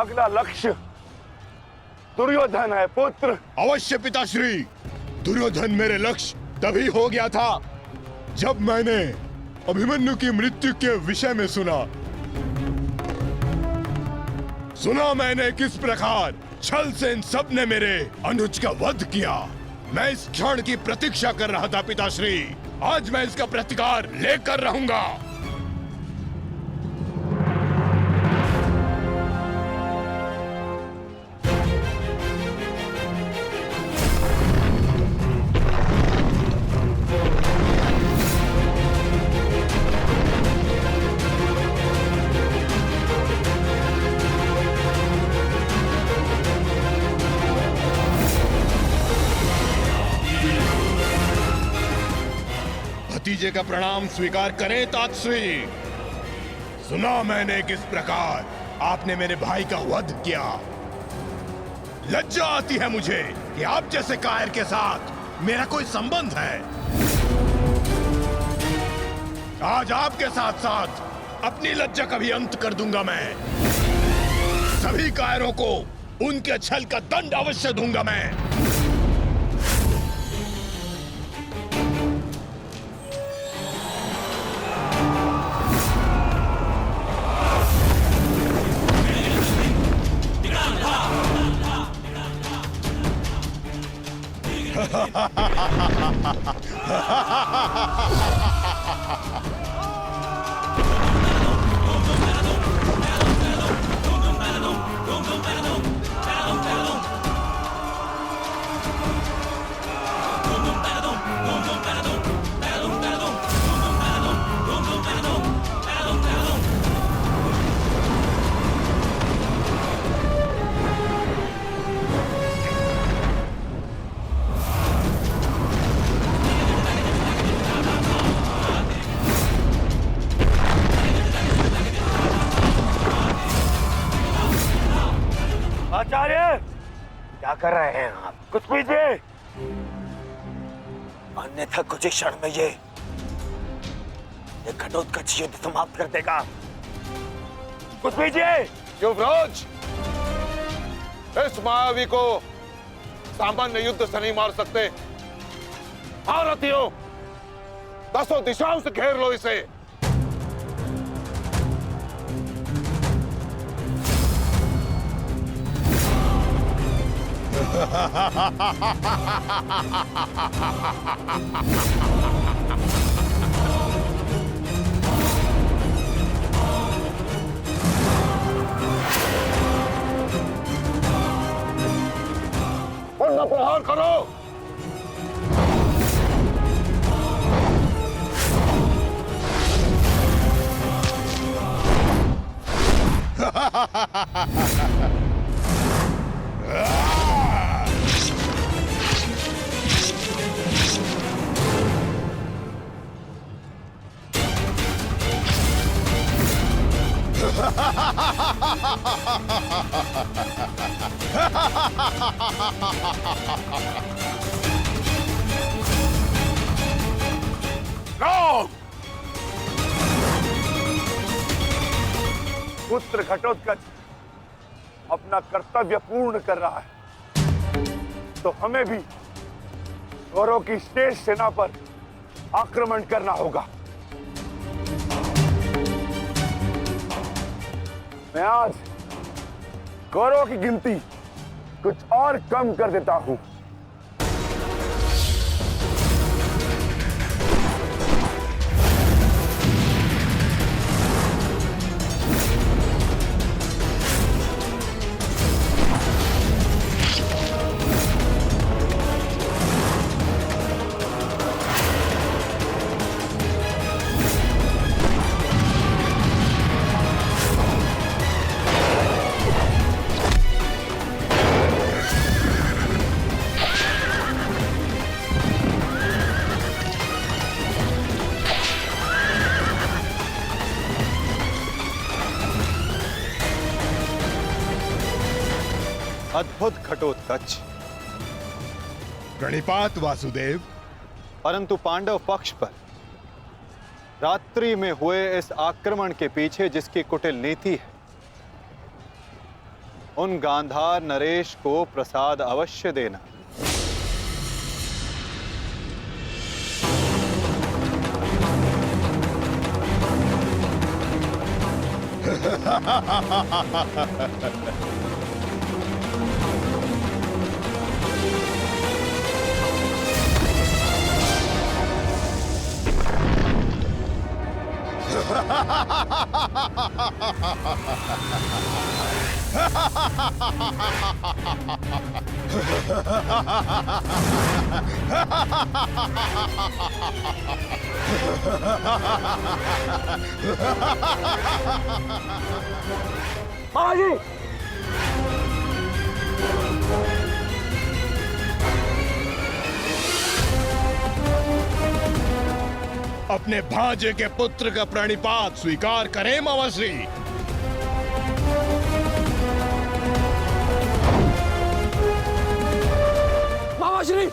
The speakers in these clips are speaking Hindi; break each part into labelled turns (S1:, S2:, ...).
S1: अगला लक्ष्य दुर्योधन है पुत्र।
S2: अवश्य पिताश्री, दुर्योधन मेरे लक्ष्य तभी हो गया था जब मैंने अभिमन्यु की मृत्यु के विषय में सुना मैंने किस प्रकार छल से इन सब ने मेरे अनुज का वध किया। मैं इस क्षण की प्रतीक्षा कर रहा था पिताश्री, आज मैं इसका प्रतिकार लेकर रहूंगा। भतीजे का प्रणाम स्वीकार करें तातश्री। सुना मैंने किस प्रकार आपने मेरे भाई का वध किया। लज्जा आती है मुझे कि आप जैसे कायर के साथ मेरा कोई संबंध है। आज आपके साथ साथ अपनी लज्जा का भी अंत कर दूंगा मैं। सभी कायरों को उनके छल का दंड अवश्य दूंगा मैं।
S1: आचार्य, क्या कर रहे हैं आप? कुछ पीजिए, अन्यथा कुछ ही क्षण में ये घटोत्कच युद्ध समाप्त कर देगा। कुछ पीजिए।
S3: युवराज, इस मायावी को सामान्य युद्ध से नहीं मार सकते। भारतीयों, 10 दिशाओं से घेर लो इसे। पुनः प्रहार करो।
S1: पुत्र घटोत्कच अपना कर्तव्य पूर्ण कर रहा है, तो हमें भी कौरवों की शेष सेना पर आक्रमण करना होगा। मैं आज कौरवों की गिनती कुछ और कम कर देता हूं।
S4: अद्भुत घटोत्कच।
S2: प्रणिपात वासुदेव।
S4: परंतु पांडव पक्ष पर रात्रि में हुए इस आक्रमण के पीछे जिसकी कुटिल नीति है, उन गांधार नरेश को प्रसाद अवश्य देना।
S1: मामा जी,
S2: अपने भांजे के पुत्र का प्रणिपात स्वीकार करें मामाश्री।
S1: मामाश्री,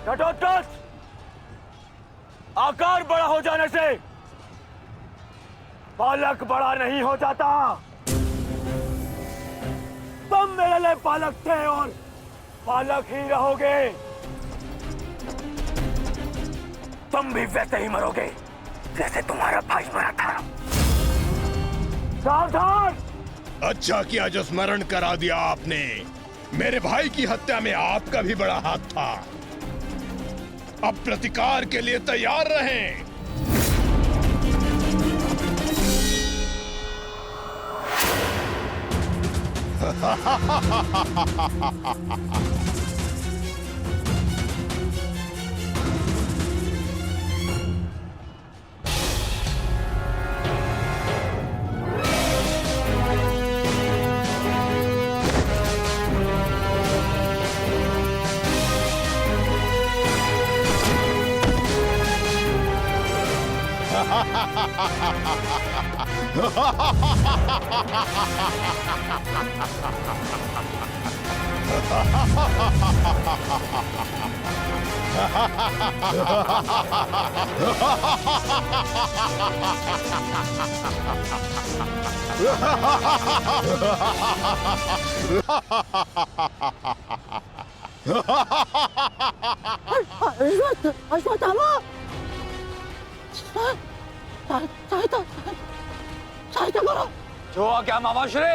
S1: घटोत्कच, आकार बड़ा हो जाने से बालक बड़ा नहीं हो जाता। तुम मेरे लिए बालक थे और बालक ही रहोगे। तुम भी वैसे ही मरोगे जैसे तुम्हारा भाई मरा था। सावधान!
S2: अच्छा किया जो स्मरण करा दिया आपने। मेरे भाई की हत्या में आपका भी बड़ा हाथ था। अब प्रतिकार के लिए तैयार रहें।
S5: अश्वत्थामा, सहायता करो।
S1: जो आ गया मामाश्री।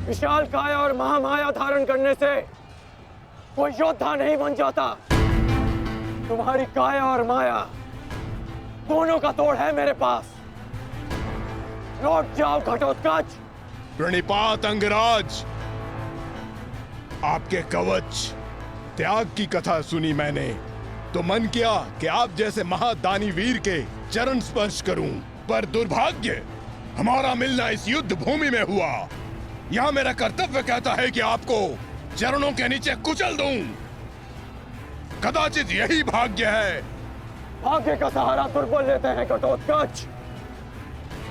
S1: विशाल काया और महामाया धारण करने से कोई योद्धा नहीं बन जाता। तुम्हारी काया और माया दोनों का तोड़ है मेरे पास। लौट जाओ घटोत्कच।
S2: प्रणिपात अंगराज। आपके कवच त्याग की कथा सुनी मैंने तो मन किया कि आप जैसे महादानी वीर के चरण स्पर्श करूं, पर दुर्भाग्य हमारा मिलना इस युद्ध भूमि में हुआ। यहाँ मेरा कर्तव्य कहता है कि आपको चरणों के नीचे कुचल दूं। कदाचित यही भाग्य है।
S5: भाग्य का सहारा दुर्बल लेते हैं घटोत्कच,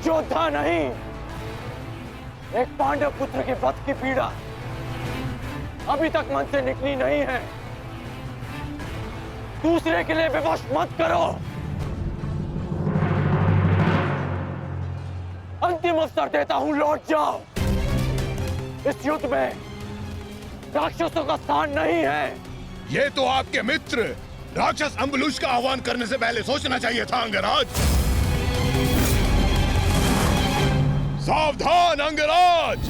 S5: योद्धा नहीं। एक पांडव पुत्र के वध की पीड़ा अभी तक मन से निकली नहीं है। दूसरे के लिए विवश मत करो। अंतिम अवसर देता हूं, लौट जाओ। इस युद्ध में राक्षसों का स्थान नहीं है।
S2: ये तो आपके मित्र राक्षस अम्बुलुष का आह्वान करने से पहले सोचना चाहिए था अंगराज। सावधान अंगराज।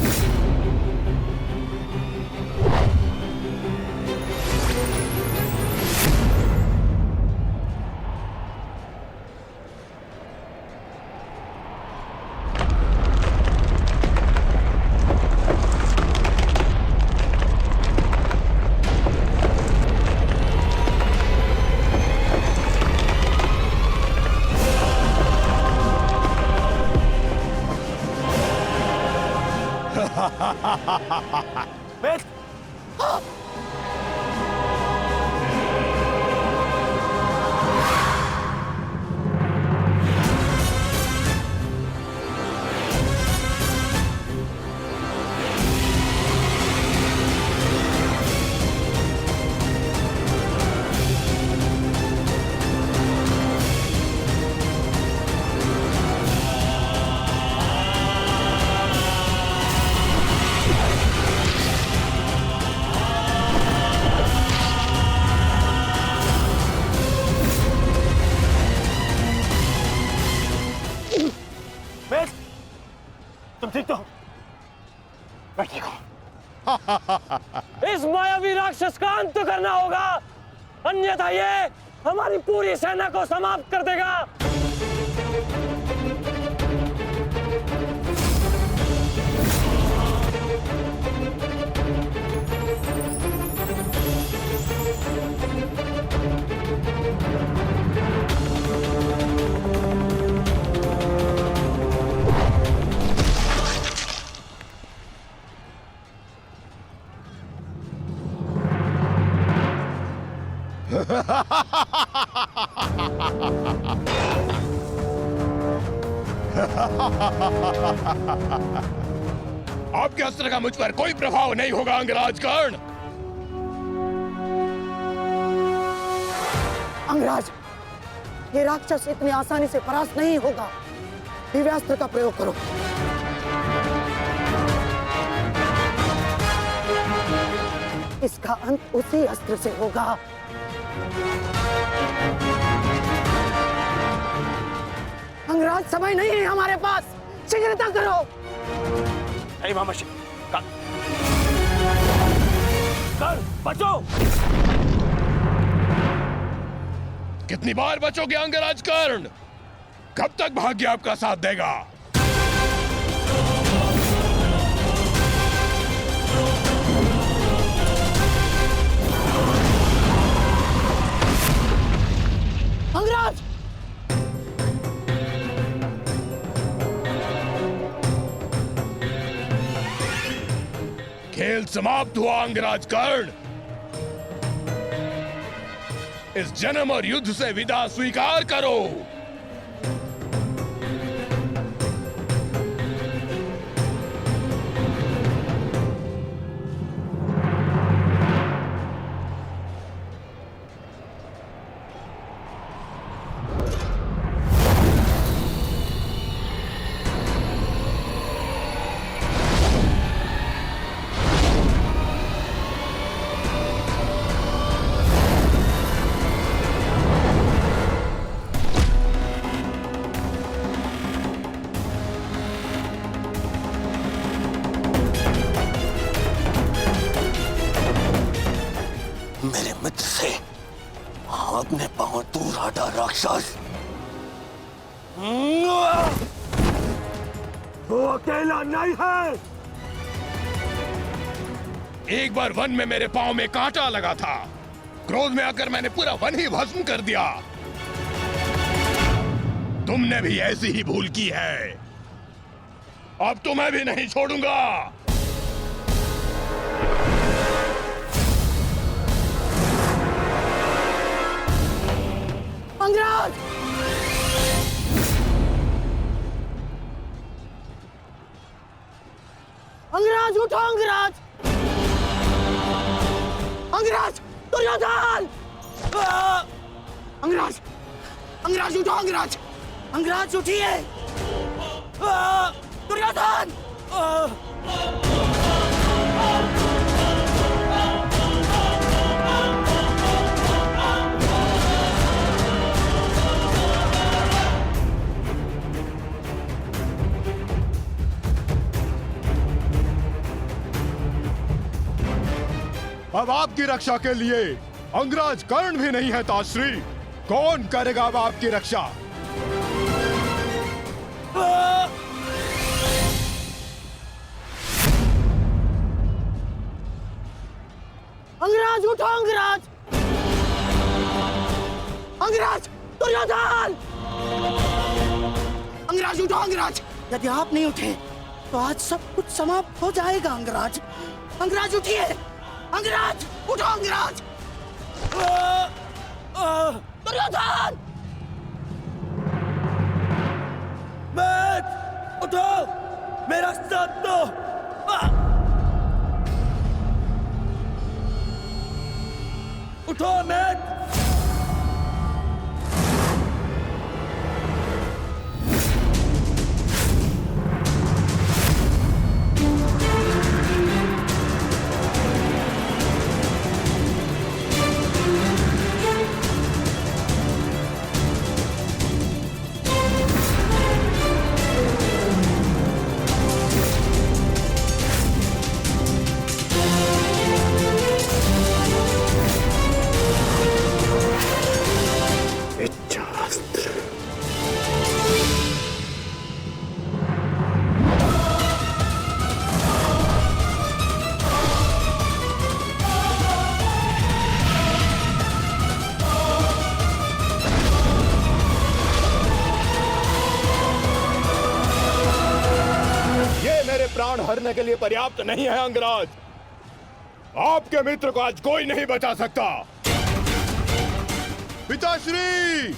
S5: मित्र, तुम ठीक तो हो? मैं ठीक हूं। इस मायावी राक्षस का अंत करना होगा, अन्यथा ये हमारी पूरी सेना को समाप्त कर देगा।
S2: आपके अस्त्र का मुझ पर कोई प्रभाव नहीं होगा अंगराज कर्ण।
S6: अंगराज, ये राक्षस इतनी आसानी से परास्त नहीं होगा। दिव्यास्त्र का प्रयोग करो। इसका अंत उसी अस्त्र से होगा। अंगराज, समय नहीं है हमारे पास, शीघ्रता करो।
S5: नहीं मामाशी, कर बचो।
S2: कितनी बार बचोगे अंगराज कर्ण? कब तक भाग्य आपका साथ देगा?
S6: अंगराज,
S2: खेल समाप्त हुआ अंगराज कर्ण। इस जन्म और युद्ध से विदा स्वीकार करो।
S5: मेरे मित्र से अपने पांव दूर हटा राक्षस। वो अकेला नहीं है।
S2: एक बार वन में मेरे पांव में कांटा लगा था। क्रोध में आकर मैंने पूरा वन ही भस्म कर दिया। तुमने भी ऐसी ही भूल की है। अब तो मैं भी नहीं छोड़ूंगा।
S6: अंगराज! अंगराज उठो अंगराज! अंगराज! दुर्योधन! अंगराज! अंगराज उठो अंगराज! अंगराज उठिए! दुर्योधन!
S2: अब आपकी रक्षा के लिए अंगराज कर्ण भी नहीं है ताश्री। कौन करेगा अब आपकी रक्षा?
S6: अंगराज उठो अंगराज! अंगराज! दुर्योधन! अंगराज उठो अंगराज! यदि आप नहीं उठे तो आज सब कुछ समाप्त हो जाएगा अंगराज। अंगराज उठिए! अंगराज उठो अंगराज! दुर्योधन! मैं उठो! मेरा साथ दो! उठो मैं!
S2: प्राण हरने के लिए पर्याप्त नहीं है अंगराज। आपके मित्र को आज कोई नहीं बचा सकता। पिताश्री,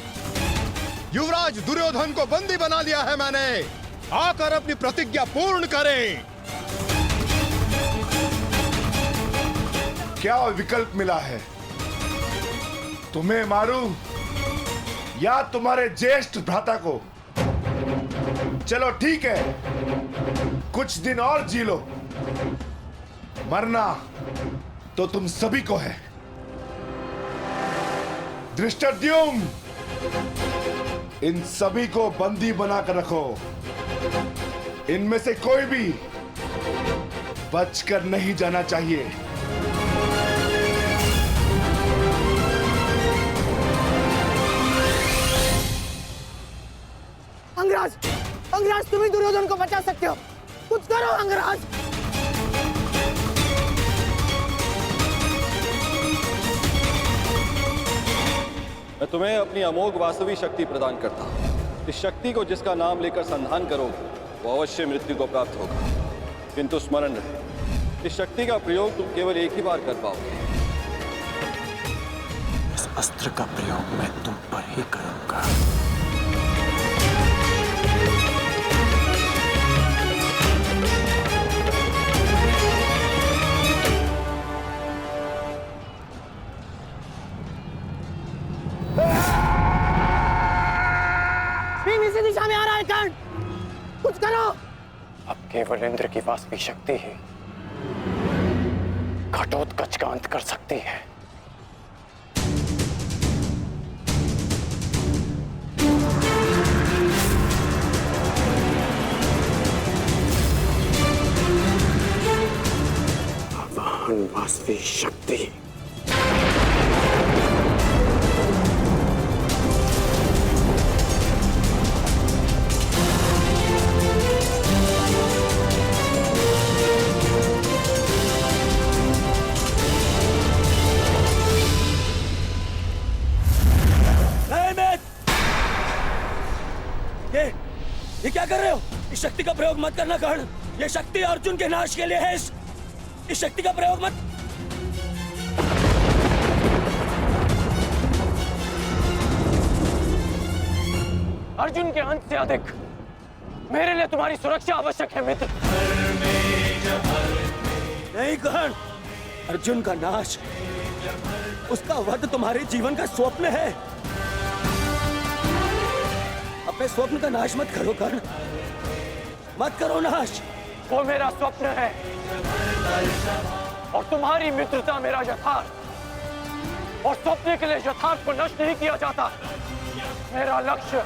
S2: युवराज दुर्योधन को बंदी बना लिया है मैंने। आकर अपनी प्रतिज्ञा पूर्ण करें।
S1: क्या विकल्प मिला है? तुम्हें मारूं या तुम्हारे ज्येष्ठ भ्राता को? चलो ठीक है, कुछ दिन और जी लो। मरना तो तुम सभी को है। धृष्टद्युम्न, इन सभी को बंदी बनाकर रखो। इनमें से कोई भी बचकर नहीं जाना चाहिए।
S6: अंगराज, अंगराज तुम ही दुर्योधन को बचा सकते हो। कुछ करो अंगराज।
S7: मैं तुम्हें अपनी अमोघ वास्तविक शक्ति प्रदान करता हूँ। इस शक्ति को जिसका नाम लेकर संधान करोगे वो अवश्य मृत्यु को प्राप्त होगा। किंतु स्मरण रहे, इस शक्ति का प्रयोग तुम केवल एक ही बार कर पाओगे।
S5: इस अस्त्र का प्रयोग मैं तुम पर ही करूंगा।
S6: इसी दिशा में आ रहा है कर्ण। कुछ करो।
S5: अब केवल इंद्र की वास्तविक शक्ति ही घटोत्कच का अंत कर सकती है। आवाहन वास्तविक शक्ति। ये क्या कर रहे हो? इस शक्ति का प्रयोग मत करना कर्ण। ये शक्ति अर्जुन के नाश के लिए है। इस शक्ति का प्रयोग मत। अर्जुन के अंत से अधिक मेरे लिए तुम्हारी सुरक्षा आवश्यक है मित्र।
S6: नहीं कर्ण, अर्जुन का नाश, उसका वध तुम्हारे जीवन का स्वप्न है। अपने स्वप्न का नाश मत करो कर्ण, मत करो नाश।
S5: वो मेरा स्वप्न है और तुम्हारी मित्रता मेरा यथार्थ। और स्वप्न के लिए यथार्थ को नष्ट नहीं किया जाता। मेरा लक्ष्य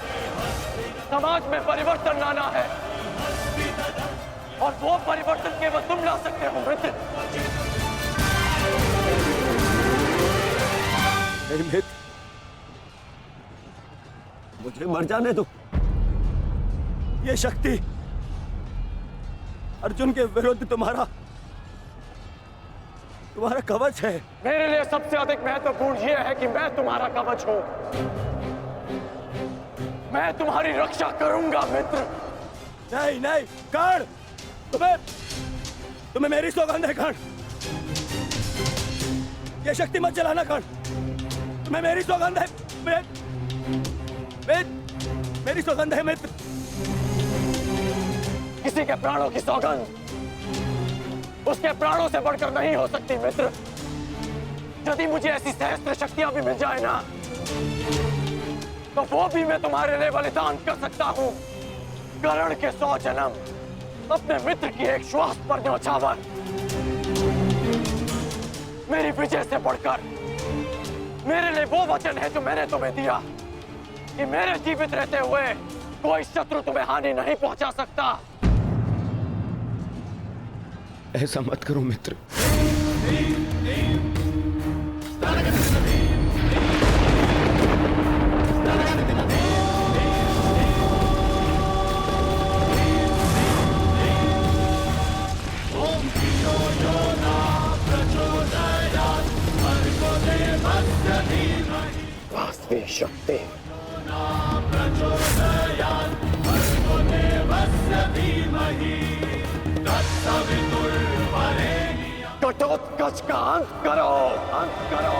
S5: समाज में परिवर्तन लाना है और वो परिवर्तन केवल तुम ला सकते हो मित्र।
S6: नहीं मित्र, मुझे मर जाने दो। ये शक्ति अर्जुन के विरुद्ध तुम्हारा कवच है।
S5: मेरे लिए सबसे अधिक महत्वपूर्ण यह है कि मैं तुम्हारा कवच हूं। मैं तुम्हारी रक्षा करूंगा मित्र।
S6: नहीं नहीं कर्ण, तुम्हें मेरी सौगंध है कर्ण। ये शक्ति मत चलाना कर्ण, तुम्हें मेरी सौगंध है। मेरी सौगंध है मित्र।
S5: किसी के प्राणों की सौगंध उसके प्राणों से बढ़कर नहीं हो सकती मित्र। यदि मुझे ऐसी सहस्त्र शक्तियां भी मिल जाए ना, तो वो भी मैं तुम्हारे लिए बलिदान कर सकता हूं। कर्ण के 100 जन्म, अपने मित्र की एक श्वास पर न्योछावर। मेरी विजय से बढ़कर मेरे लिए वो वचन है जो मैंने तुम्हें दिया कि मेरे जीवित रहते हुए कोई शत्रु तुम्हें हानि नहीं पहुंचा सकता।
S6: ऐसा मत करो मित्र।
S5: वास्तविक शक्ति घटोत्कच का अंत करो, अंत करो।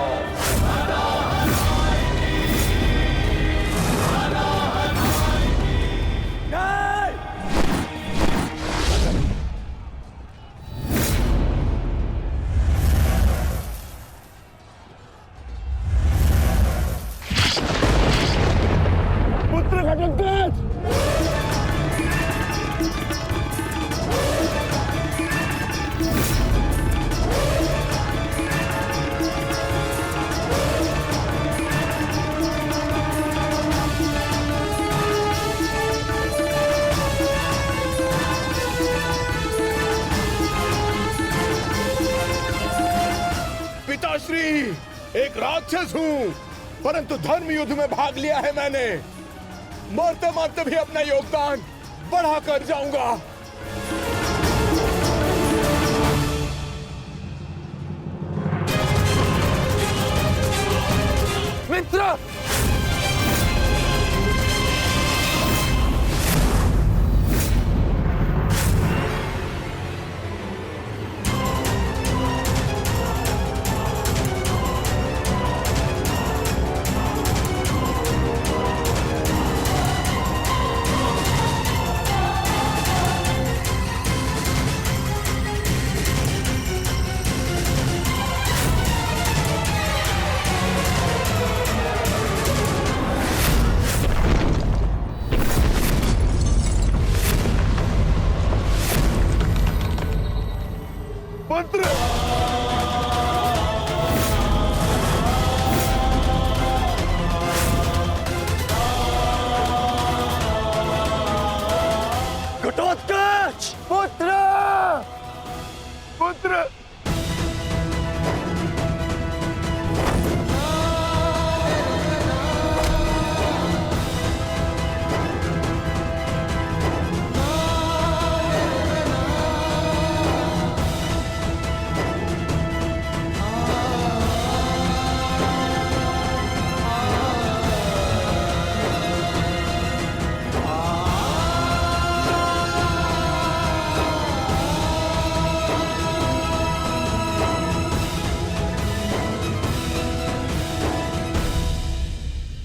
S1: पुत्र घटोत्कच,
S2: पिताश्री, एक राक्षस हूं, परंतु धर्म युद्ध में भाग लिया है मैंने। मरते मरते भी अपना योगदान बढ़ाकर जाऊंगा।
S5: मित्र,
S1: पुत्र,
S5: घटोत्कच, पुत्र,
S1: पुत्र,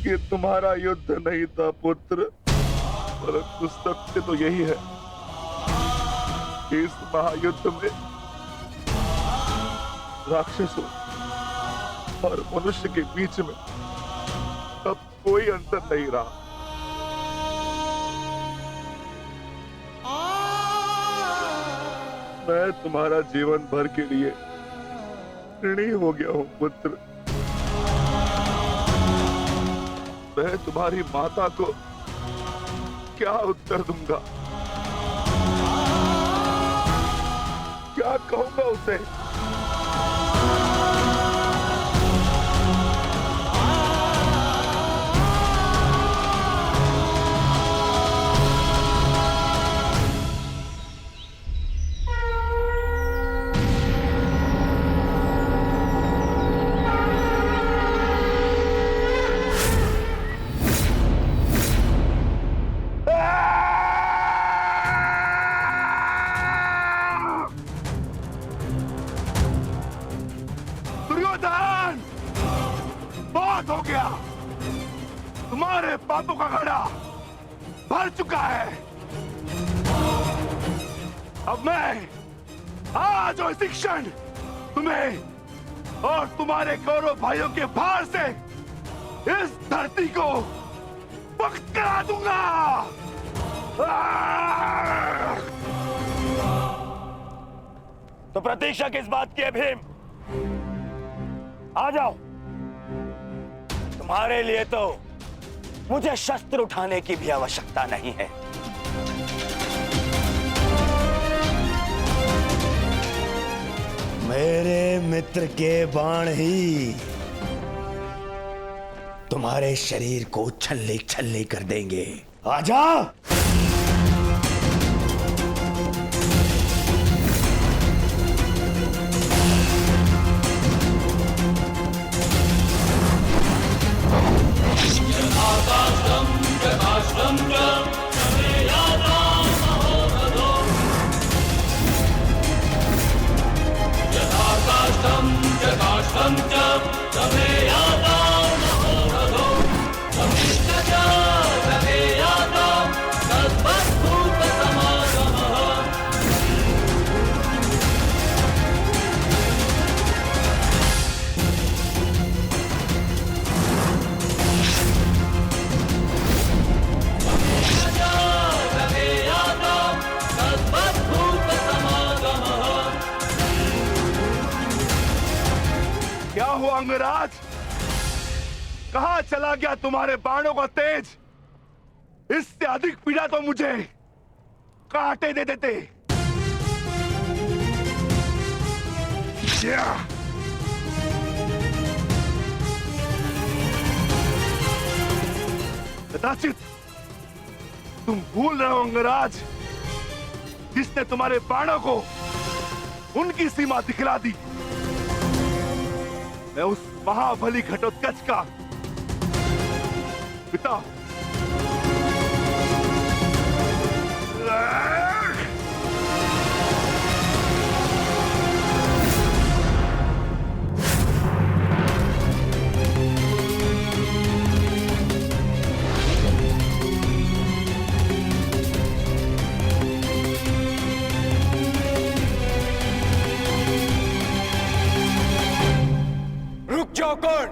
S1: ये तुम्हारा युद्ध नहीं था पुत्र, परंतु सत्य तो यही है कि इस महायुद्ध में राक्षसों और मनुष्य के बीच में अब कोई अंतर नहीं रहा। मैं तुम्हारा जीवन भर के लिए ऋणी हो गया हूं पुत्र। मैं तुम्हारी माता को क्या उत्तर दूंगा, क्या कहूंगा उसे? दुर्योधन, बहुत हो गया। तुम्हारे पापों का घड़ा भर चुका है। अब मैं आज और इसी क्षण तुम्हें और तुम्हारे कौरव भाइयों के भार से इस धरती को मुक्त करा दूंगा। तो प्रतीक्षा किस बात की है भीम? आ जाओ। तुम्हारे लिए तो मुझे शस्त्र उठाने की भी आवश्यकता नहीं है। मेरे मित्र के बाण ही तुम्हारे शरीर को छल्ले छल्ले कर देंगे। आजा। क्या हुआ अंगराज? कहां चला गया तुम्हारे बाणों का तेज? इससे अधिक पीड़ा तो मुझे कांटे दे देते। कदाचित तुम भूल रहे हो अंगराज, जिसने तुम्हारे बाणों को उनकी सीमा दिखला दी। मैं उस महाबली घटोत्कच का पिता। रुक जाओ कौन?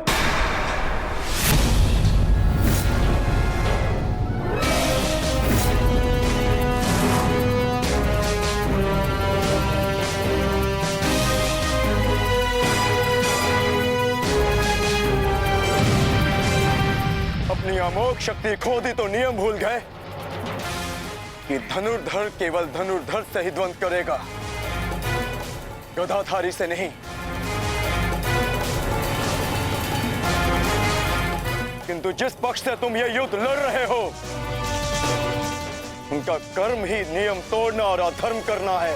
S1: अपनी अमोघ शक्ति खो दी तो नियम भूल गए कि धनुर्धर केवल धनुर्धर से ही द्वंद करेगा, गदाधारी से नहीं। किंतु जिस पक्ष से तुम ये युद्ध लड़ रहे हो, उनका कर्म ही नियम तोड़ना और अधर्म करना है।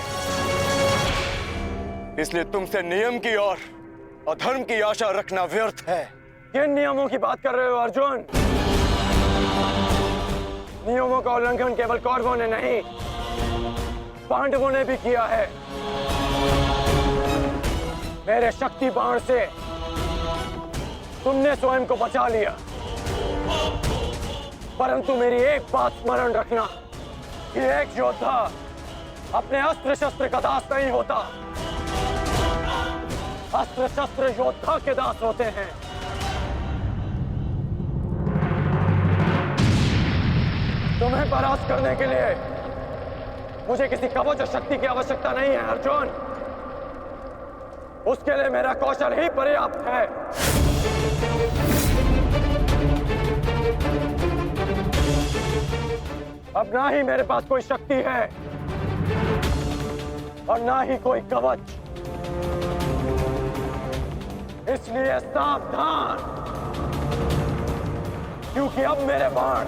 S1: इसलिए तुमसे नियम की और अधर्म की आशा रखना व्यर्थ है। किन नियमों की बात कर रहे हो अर्जुन? नियमों का उल्लंघन केवल कौरवों ने नहीं, पांडवों ने भी किया है। मेरे शक्ति बाण से तुमने स्वयं को बचा लिया,
S5: परंतु मेरी एक बात स्मरण रखना कि एक योद्धा अपने अस्त्र शस्त्र का दास नहीं होता। अस्त्र शस्त्र योद्धा के दास होते हैं। तुम्हें परास्त करने के लिए मुझे किसी कवच और शक्ति की आवश्यकता नहीं है अर्जुन। उसके लिए मेरा कौशल ही पर्याप्त है। अब ना ही मेरे पास कोई शक्ति है और ना ही कोई कवच, इसलिए सावधान, क्योंकि अब मेरे बाण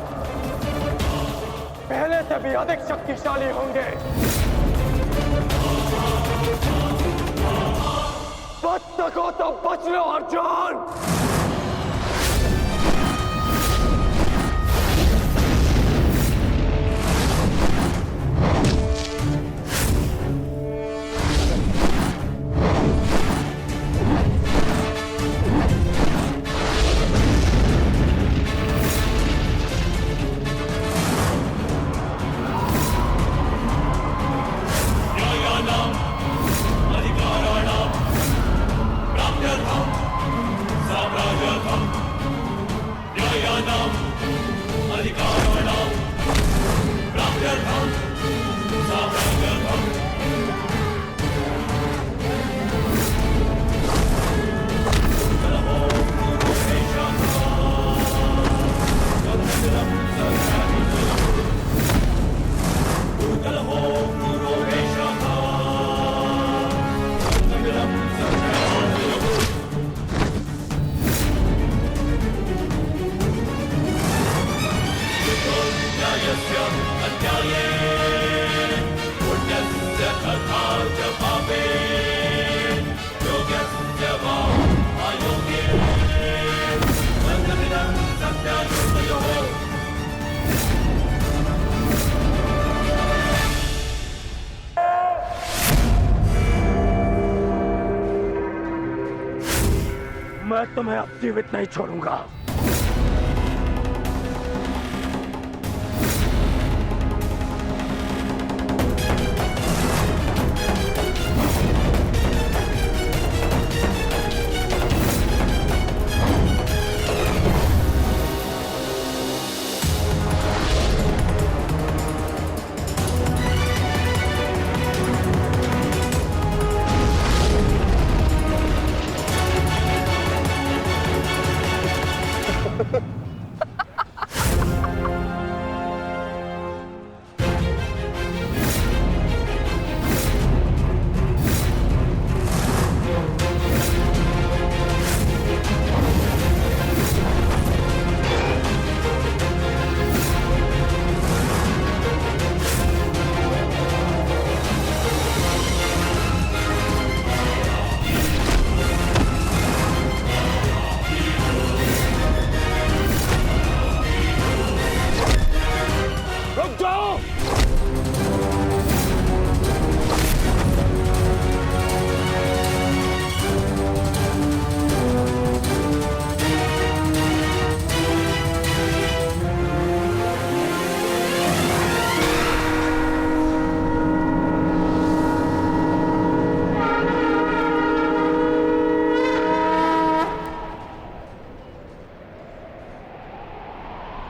S5: पहले से भी अधिक शक्तिशाली होंगे। बच सको तो बच लो अर्जुन। मैं तुम्हें अब जीवित नहीं छोड़ूंगा।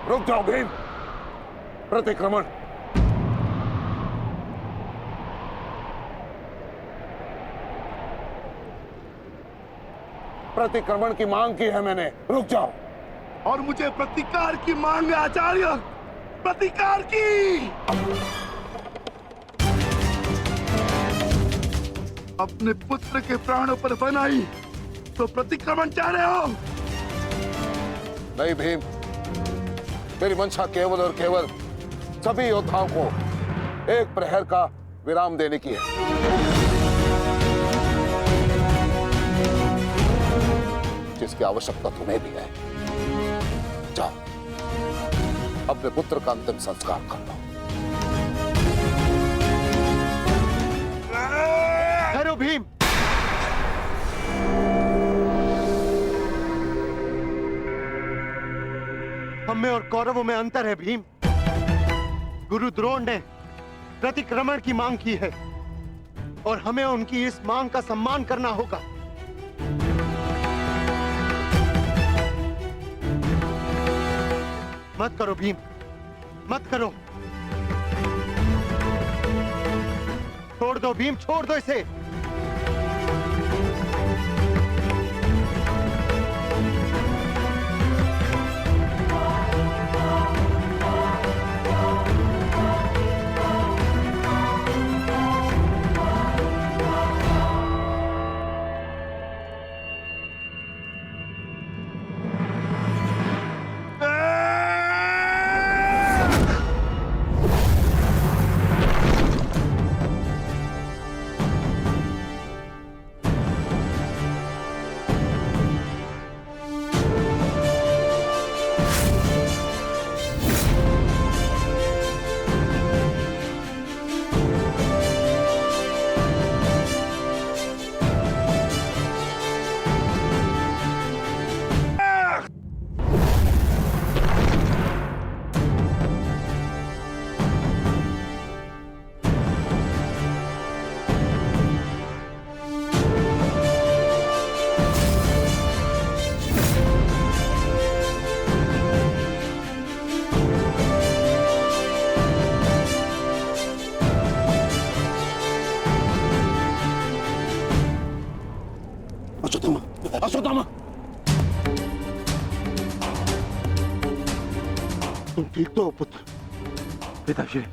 S3: रुक जाओ भीम। प्रतिक्रमण। प्रतिक्रमण की मांग की है मैंने। रुक जाओ।
S1: और मुझे प्रतिकार की मांग है आचार्य, प्रतिकार की। अपने पुत्र के प्राणों पर बनाई तो प्रतिक्रमण चाह रहे हो?
S3: नहीं भीम, मेरी मंशा केवल और केवल सभी योद्धाओं को एक प्रहर का विराम देने की है। जिसकी आवश्यकता तुम्हें भी है। जाओ, अपने पुत्र का अंतिम संस्कार कर लो।
S1: ठहरो भीम।
S8: हम में और कौरवों में अंतर है भीम। गुरु द्रोण ने प्रतिक्रमण की मांग की है और हमें उनकी इस मांग का सम्मान करना होगा। मत करो भीम, मत करो। छोड़ दो भीम, छोड़ दो इसे।
S6: अश्वत्थामा,
S8: तुम ठीक तो हो पुत्र?
S5: पिताश्री,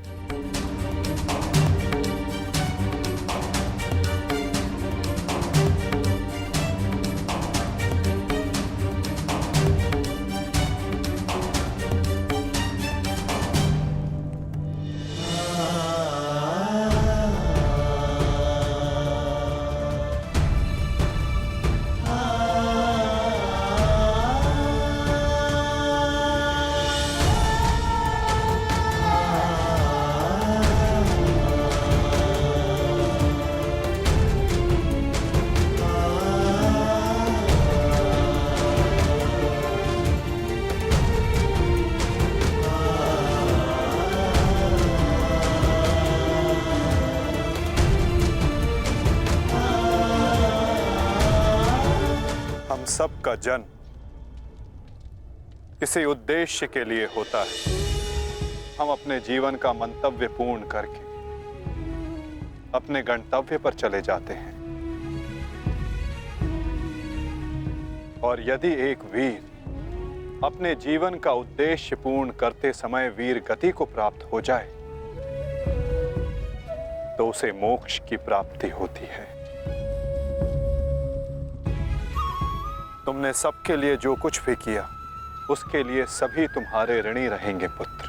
S4: सबका जन्म किसी उद्देश्य के लिए होता है। हम अपने जीवन का मंतव्य पूर्ण करके अपने गंतव्य पर चले जाते हैं। और यदि एक वीर अपने जीवन का उद्देश्य पूर्ण करते समय वीर गति को प्राप्त हो जाए तो उसे मोक्ष की प्राप्ति होती है। तुमने सबके लिए जो कुछ भी किया उसके लिए सभी तुम्हारे ऋणी रहेंगे पुत्र।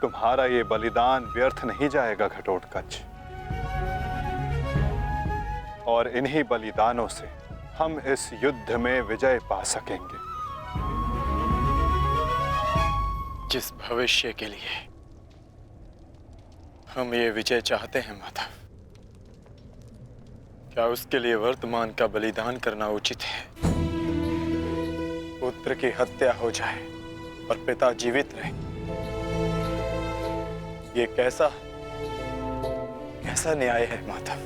S4: तुम्हारा ये बलिदान व्यर्थ नहीं जाएगा घटोत्कच। और इन्हीं बलिदानों से हम इस युद्ध में विजय पा सकेंगे।
S5: जिस भविष्य के लिए हम ये विजय चाहते हैं माधव, क्या उसके लिए वर्तमान का बलिदान करना उचित है? पुत्र की हत्या हो जाए और पिता जीवित रहे, ये कैसा न्याय है माधव?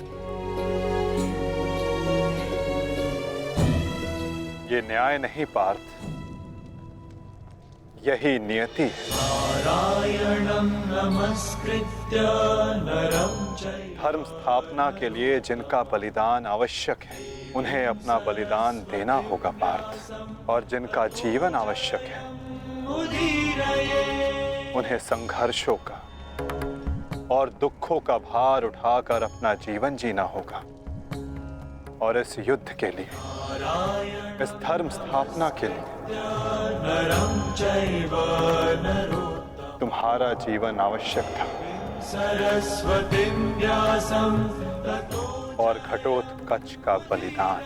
S4: ये न्याय नहीं पार्थ, यही नियति है। धर्म स्थापना के लिए जिनका बलिदान आवश्यक है उन्हें अपना बलिदान देना होगा पार्थ। और जिनका जीवन आवश्यक है उन्हें संघर्षों का और दुखों का भार उठाकर अपना जीवन जीना होगा। और इस युद्ध के लिए, इस धर्म स्थापना के लिए तुम्हारा जीवन आवश्यक था। और घटोत्कच का बलिदान।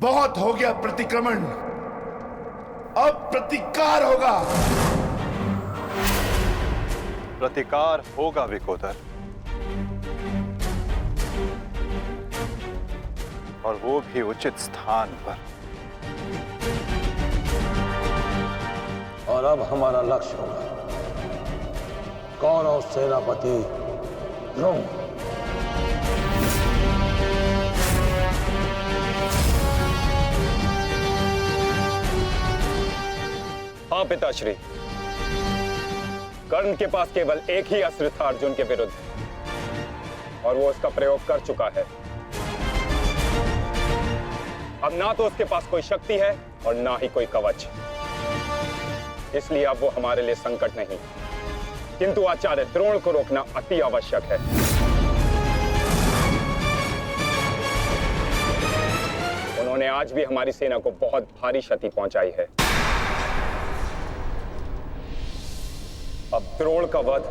S1: बहुत हो गया प्रतिक्रमण, अब प्रतिकार होगा।
S4: प्रतिकार होगा विकोदर, और वो भी उचित स्थान पर।
S9: और अब हमारा लक्ष्य होगा कौरव सेनापति द्रोण।
S5: हाँ पिताश्री, कर्ण के पास केवल एक ही अस्त्र था अर्जुन के विरुद्ध, और वो उसका प्रयोग कर चुका है। अब ना तो उसके पास कोई शक्ति है और ना ही कोई कवच, इसलिए अब वो हमारे लिए संकट नहीं, किंतु आचार्य द्रोण को रोकना अति आवश्यक है। उन्होंने आज भी हमारी सेना को बहुत भारी क्षति पहुंचाई है। अब द्रोण का वध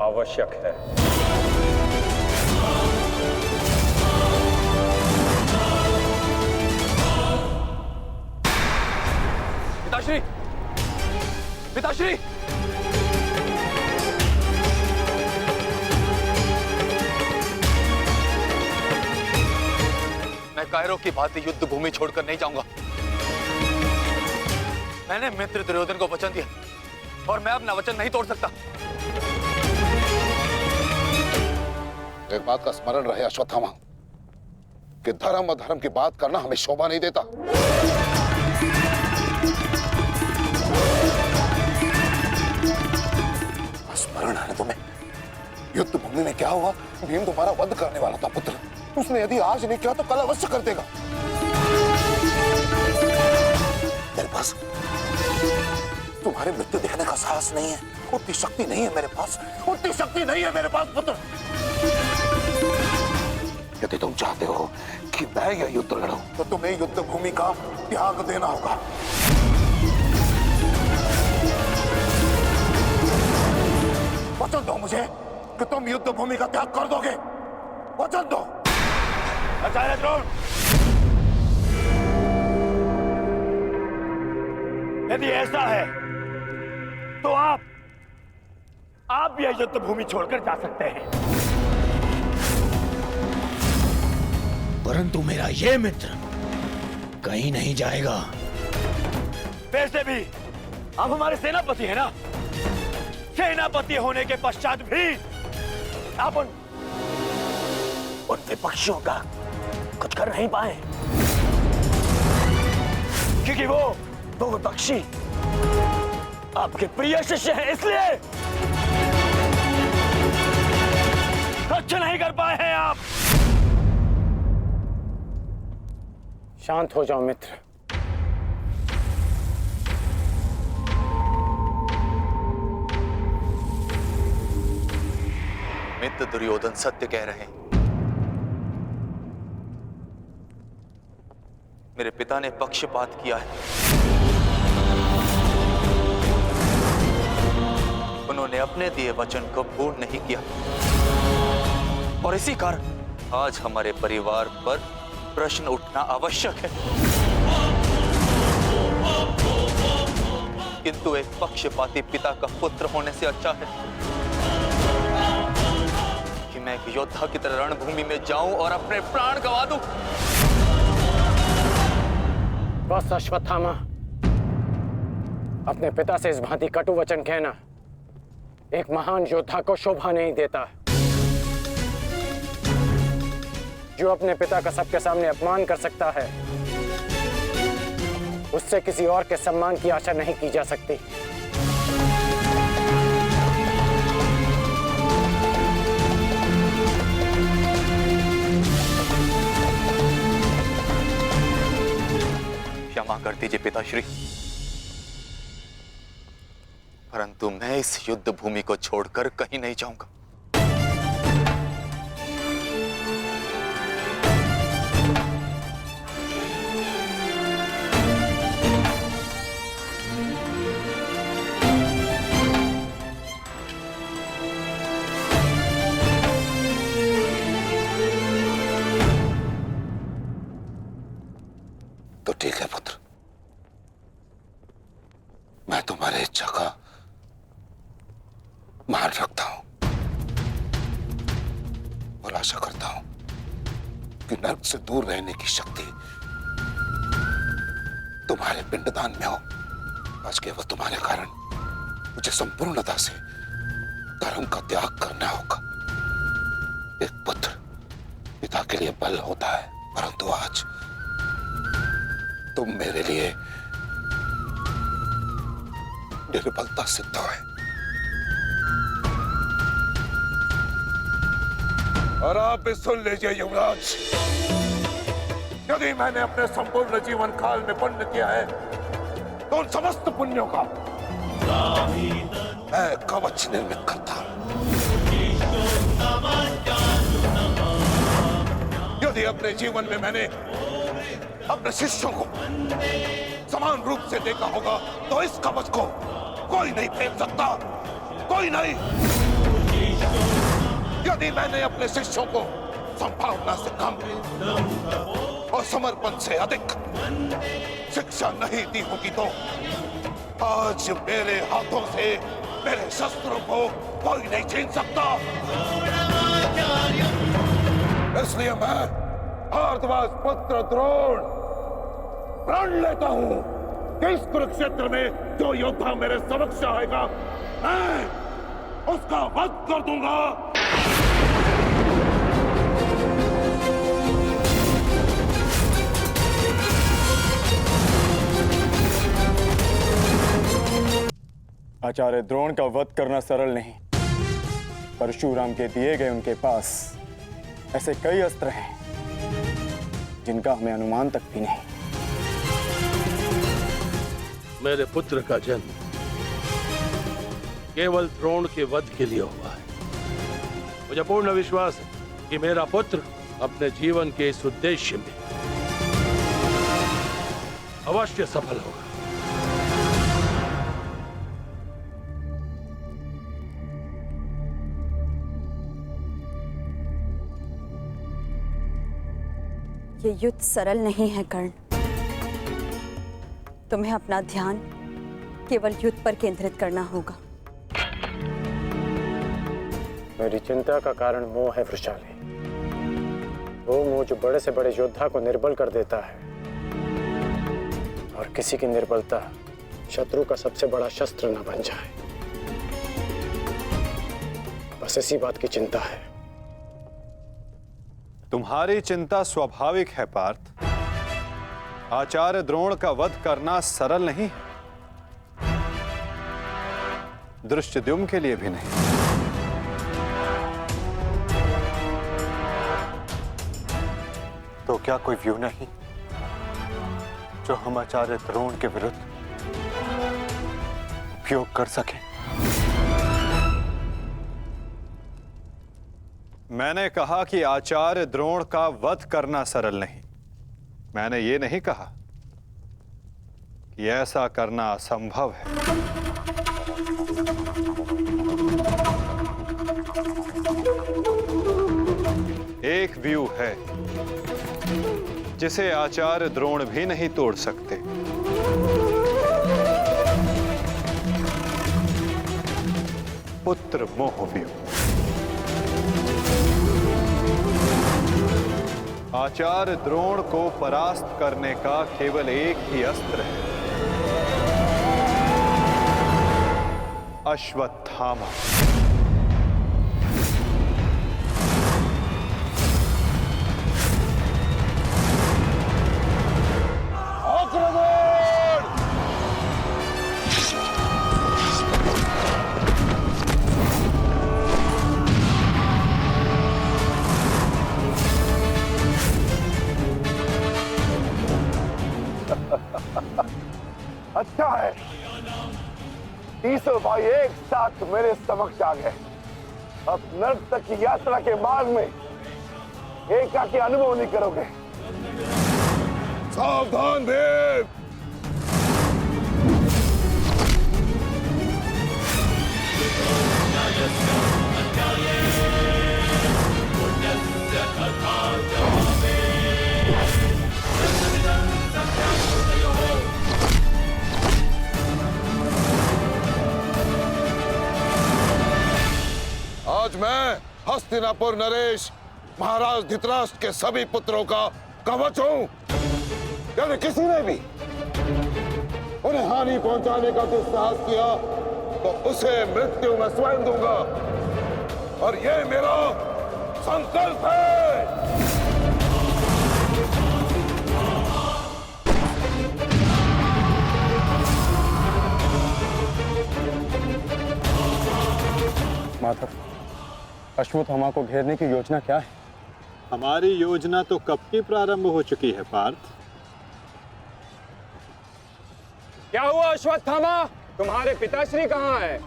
S5: आवश्यक है।
S10: पिताश्री, पिताश्री, मैं कायरों की भांति युद्ध भूमि छोड़कर नहीं जाऊंगा। मैंने मित्र दुर्योधन को वचन दिया और मैं अपना वचन नहीं तोड़ सकता।
S3: एक बात का स्मरण रहे अश्वत्थामा, कि धर्म और धर्म की बात करना हमें शोभा नहीं देता। स्मरण है तुम्हें युद्ध भूमि में क्या हुआ? भीम तुम्हारा वध करने वाला था पुत्र। उसने यदि आज नहीं किया तो कल अवश्य कर देगा। मेरे पास तुम्हारे मृत्यु देखने का साहस नहीं है, उतनी शक्ति नहीं है मेरे पास, उतनी शक्ति नहीं है मेरे पास पुत्र। यदि तुम चाहते हो कि मैं यह युद्ध लड़ूं, तो तुम्हें युद्ध भूमि का त्याग देना होगा। वचन दो मुझे कि तुम युद्ध भूमि का त्याग कर दोगे। वचन दो।
S1: आचार्य द्रोण, यदि ऐसा है तो आप यह युद्ध भूमि छोड़कर जा सकते हैं,
S6: परंतु मेरा ये मित्र कहीं नहीं जाएगा।
S1: वैसे भी आप हमारे सेनापति हैं ना? सेनापति होने के पश्चात भी आप उन विपक्षियों का कुछ कर नहीं पाए, क्योंकि वो विपक्षी आपके प्रिय शिष्य हैं, इसलिए कुछ नहीं कर पाए हैं आप।
S5: शांत हो जाओ मित्र।
S10: मित्र दुर्योधन सत्य कह रहे हैं। मेरे पिता ने पक्षपात किया है। उन्होंने अपने दिए वचन को पूर्ण नहीं किया, और इसी कारण आज हमारे परिवार पर प्रश्न उठना आवश्यक है। किंतु एक पक्षपाती पिता का पुत्र होने से अच्छा है कि मैं एक योद्धा की तरह रणभूमि में जाऊं और अपने प्राण गंवा दूं।
S5: बस अश्वत्थामा, अपने पिता से इस भांति कटु वचन कहना एक महान योद्धा को शोभा नहीं देता। जो अपने पिता का सबके सामने अपमान कर सकता है, उससे किसी और के सम्मान की आशा नहीं की जा सकती।
S10: क्षमा कर दीजिए पिताश्री, परंतु मैं इस युद्ध भूमि को छोड़कर कहीं नहीं जाऊंगा।
S3: मान रखता हूं और आशा करता हूं कि नर्क से दूर रहने की शक्ति तुम्हारे पिंडदान में हो। आज केवल तुम्हारे कारण मुझे संपूर्णता से धर्म का त्याग करना होगा। एक पुत्र पिता के लिए बल होता है, परंतु आज तुम मेरे लिए निर्बलता सिद्ध हुए। और आप भी सुन लीजिए युवराज, यदि मैंने अपने संपूर्ण जीवन काल में पुण्य किया है तो उन समस्त पुण्यों का मैं कवच निर्मित करता हूं। यदि अपने जीवन में मैंने अपने शिष्यों को समान रूप से देखा होगा तो इस कवच को कोई नहीं फेंक सकता, कोई नहीं। यदि मैंने अपने शिष्यों को संभावना से कम और समर्पण से अधिक शिक्षा नहीं दी होगी तो आज मेरे हाथों से मेरे शस्त्रों को कोई नहीं छीन सकता। इसलिए मैं भारद्वाज पुत्र द्रोण प्रण लेता हूं कि इस कुरुक्षेत्र में जो योद्धा मेरे समक्ष आएगा मैं उसका वध कर दूंगा।
S11: आचार्य द्रोण का वध करना सरल नहीं। परशुराम के दिए गए उनके पास ऐसे कई अस्त्र हैं जिनका हमें अनुमान तक भी नहीं।
S12: मेरे पुत्र का जन्म केवल द्रोण के वध के लिए हुआ है। मुझे पूर्ण विश्वास है कि मेरा पुत्र अपने जीवन के इस उद्देश्य में अवश्य सफल होगा।
S13: ये युद्ध सरल नहीं है कर्ण। तुम्हें अपना ध्यान केवल युद्ध पर केंद्रित करना होगा।
S11: मेरी चिंता का कारण मोह है वृषाली। वो मोह जो बड़े से बड़े योद्धा को निर्बल कर देता है, और किसी की निर्बलता शत्रु का सबसे बड़ा शस्त्र न बन जाए। बस इसी बात की चिंता है।
S4: तुम्हारी चिंता स्वाभाविक है पार्थ। आचार्य द्रोण का वध करना सरल नहीं, दृष्टद्युम्न के लिए भी नहीं। तो क्या कोई व्यू नहीं जो हम आचार्य द्रोण के विरुद्ध उपयोग कर सके? मैंने कहा कि आचार्य द्रोण का वध करना सरल नहीं। मैंने ये नहीं कहा कि ऐसा करना असंभव है। एक व्यू है जिसे आचार्य द्रोण भी नहीं तोड़ सकते। पुत्र मोह व्यू। आचार्य द्रोण को परास्त करने का केवल एक ही अस्त्र है, अश्वत्थामा।
S1: अच्छा है, तीसों भाई एक साथ मेरे समक्ष आ गए। अब नर्क तक की यात्रा के मार्ग में एकाकी अनुभव नहीं करोगे।
S3: सावधान भीम। आज मैं हस्तिनापुर नरेश महाराज धृतराष्ट्र के सभी पुत्रों का कवच हूं। यदि किसी ने भी उन्हें हानि पहुंचाने का दुस्साहस किया तो उसे मृत्यु मैं स्वयं दूंगा, और ये मेरा संकल्प है।
S11: माधव, अश्वत्थामा को घेरने की योजना क्या है?
S4: हमारी योजना तो कब की प्रारंभ हो चुकी है पार्थ।
S11: क्या हुआ अश्वत्थामा? तुम्हारे पिताश्री कहाँ है?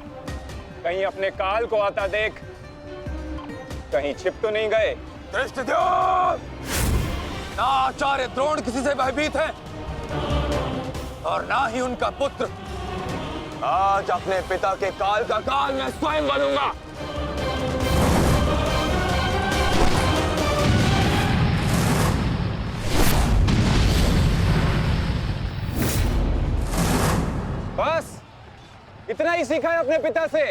S11: कहीं अपने काल को आता देख, कहीं छिप तो नहीं गए?
S10: धृष्टद्युम्न! ना आचार्य द्रोण किसी से भयभीत है और ना ही उनका पुत्र। आज अपने पिता के काल का काल मैं स्वयं बनूंगा।
S11: बस इतना ही सीखा है अपने पिता से?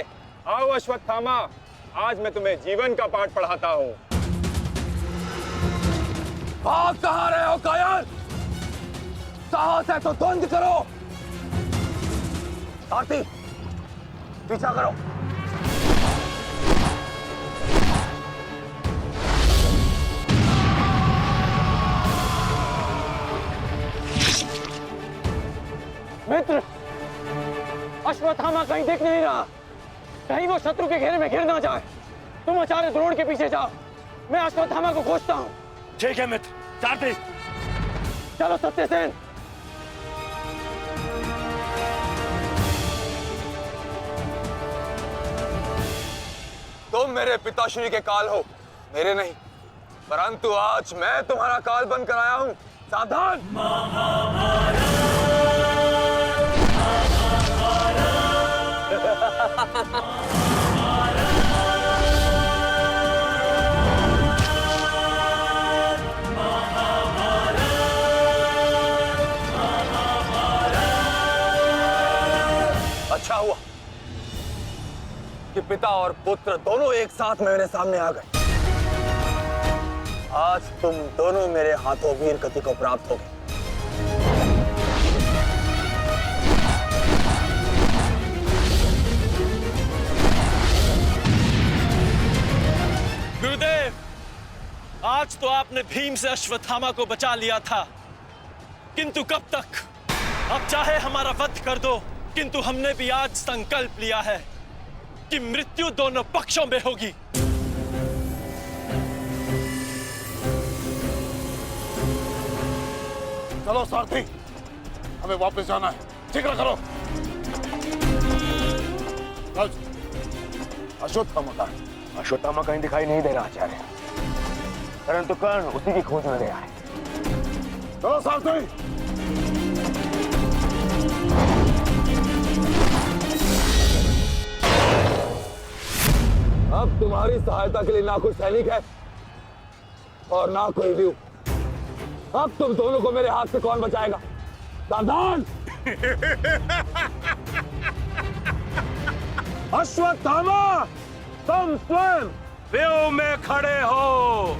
S11: आओ अश्वत्थामा, आज मैं तुम्हें जीवन का पाठ पढ़ाता हूँ।
S10: भाग कहाँ रहे हो कायर? साहस है तो द्वंद्व करो। सारथी, पीछा करो।
S5: मित्र, अश्वत्थामा कहीं दिख नहीं रहा। कहीं वो शत्रु के घेरे में घिर ना जाए। तुम आचार्य द्रोण के पीछे जाओ, मैं अश्वत्थामा को खोजता हूँ।
S1: ठीक है मित्र। सारथी,
S5: चलो सत्यसेन।
S10: तुम मेरे पिताश्री के काल हो, मेरे नहीं। परंतु आज मैं तुम्हारा काल बनकर आया हूं। सावधान! अच्छा हुआ कि पिता और पुत्र दोनों एक साथ मेरे सामने आ गए। आज तुम दोनों मेरे हाथों वीर गति को प्राप्त हो गए।
S5: गुरुदेव, आज तो आपने भीम से अश्वत्थामा को बचा लिया था, किंतु कब तक? अब चाहे हमारा वध कर दो, किंतु हमने भी आज संकल्प लिया है कि मृत्यु दोनों पक्षों में होगी।
S3: चलो सारथी, हमें वापस जाना है। जिक्र करो।
S1: अश्वत्थामा का अश्वत्थामा कहीं दिखाई नहीं दे रहा आचार्य, परंतु कर्ण उसी की खोज में गया है।
S3: चलो सारथी। अब तुम्हारी सहायता के लिए ना कोई सैनिक है और ना कोई व्यू। अब तुम दोनों को मेरे हाथ से कौन बचाएगा? सावधान!
S12: अश्वत्थामा, तुम स्वयं व्यू में खड़े हो।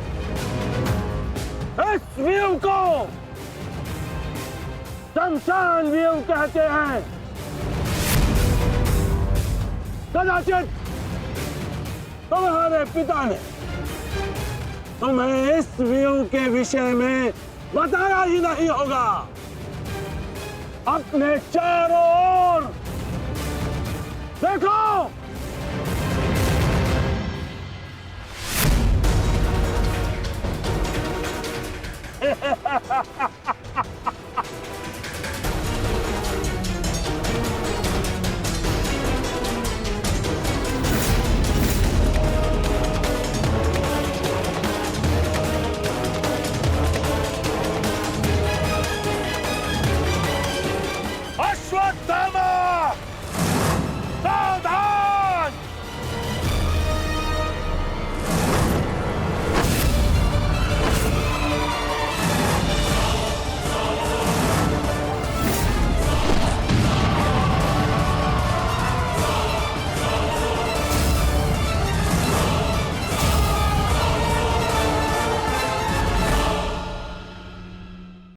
S12: इस व्यू को शमशान व्यू कहते हैं। कदाचित तुम्हारे पिता ने तुम्हें इस व्यू के विषय में बताया ही नहीं होगा। अपने चारों ओर देखो। अश्वत्थामा!